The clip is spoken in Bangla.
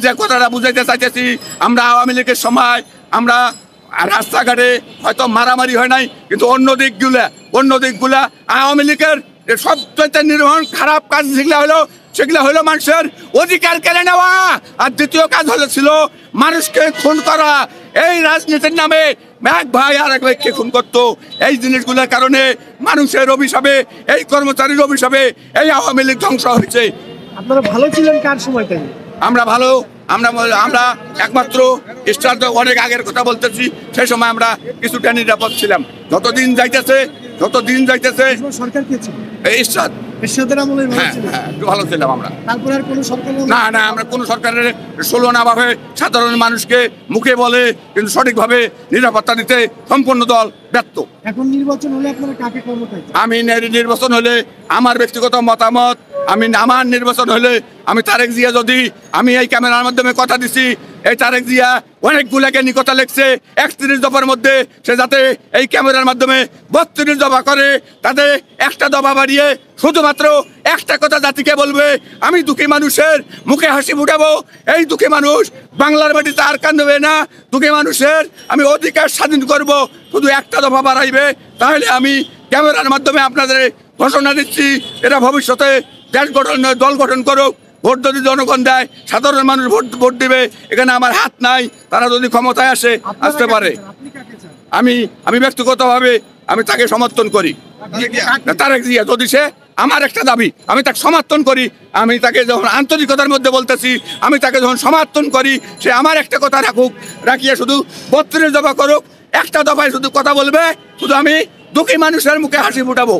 যে কথাটা বুঝাইতে চাইতেছি, আমরা আওয়ামী লীগের সময় আমরা রাস্তাঘাটে হয়তো মারামারি হয় নাই, কিন্তু অন্য দিকগুলা আওয়ামী লীগের সবচেয়ে নির্মম খারাপ কাজ সেগুলো হলো মানুষের অধিকার কেড়ে নেওয়া, আর দ্বিতীয় কাজ ছিল মানুষকে খুন করা। এই রাজনীতির নামে এক ভাই আর এক ভাইকে খুন করতো। এই জিনিসগুলোর কারণে মানুষের অভিশাপে, এই কর্মচারীর অভিশাপে এই আওয়ামী লীগ ধ্বংস হয়েছে। আপনারা ভালো ছিলেন কার সময়টাই? আমরা ভালো, আমরা একমাত্র স্টার্ট অনেক আগের কথা বলতেছি, সেই সময় আমরা কিছুটা নিরাপদ ছিলাম। যতদিন যাইতেছে সরকার কে ছিল? স্টার্ট এরশাদের আমলে একটু ভালো ছিলাম আমরা। তারপরে আর কোনো সরকার না, আমরা কোনো সরকারের ষোলনাভাবে সাধারণ মানুষকে মুখে বলে কিন্তু সঠিকভাবে নিরাপত্তা দিতে সম্পূর্ণ দল ব্যর্থ। এখন নির্বাচন হলে আপনারা কাকে ক্ষমতায়? আমি নির্বাচন হলে আমার ব্যক্তিগত মতামত, আমার নির্বাচন হলে আমি তারেক জিয়া, যদি আমি এই ক্যামেরার মাধ্যমে কথা দিছি, এই তারেক জিয়া অনেকগুলাকে কথা লিখছে 31 দফার মধ্যে, সে যাতে এই ক্যামেরার মাধ্যমে 32 দফা করে, তাতে একটা দফা বাড়িয়ে শুধুমাত্র একটা কথা জাতিকে বলবে, আমি দুঃখী মানুষের মুখে হাসি ফুটাবো। এই দুঃখী মানুষ বাংলার মাটিতে আর কাঁদবে না। দুঃখী মানুষের আমি অধিকার স্বাধীন করব, শুধু একটা দফা বাড়াইবে। তাহলে আমি ক্যামেরার মাধ্যমে আপনাদের ঘোষণা দিচ্ছি, এরা ভবিষ্যতে দল গঠন করুক। ভোট যদি জনগণ দেয়, সাধারণ মানুষ ভোট দিবে। এখানে আমার হাত নাই, তারা যদি ক্ষমতায় আসতে পারে। আমি ব্যক্তিগতভাবে আমি তাকে সমর্থন করি। তারেক জিয়া যদি সে, আমার একটা দাবি, আমি তাকে সমর্থন করি। আমি তাকে যখন আন্তরিকতার মধ্যে বলতেছি, আমি তাকে যখন সমর্থন করি, সে আমার একটা কথা রাখিয়ে শুধু 32 দফা করুক, একটা দফায় শুধু কথা বলবে, শুধু আমি দুঃখী মানুষের মুখে হাসি ফুটাবো।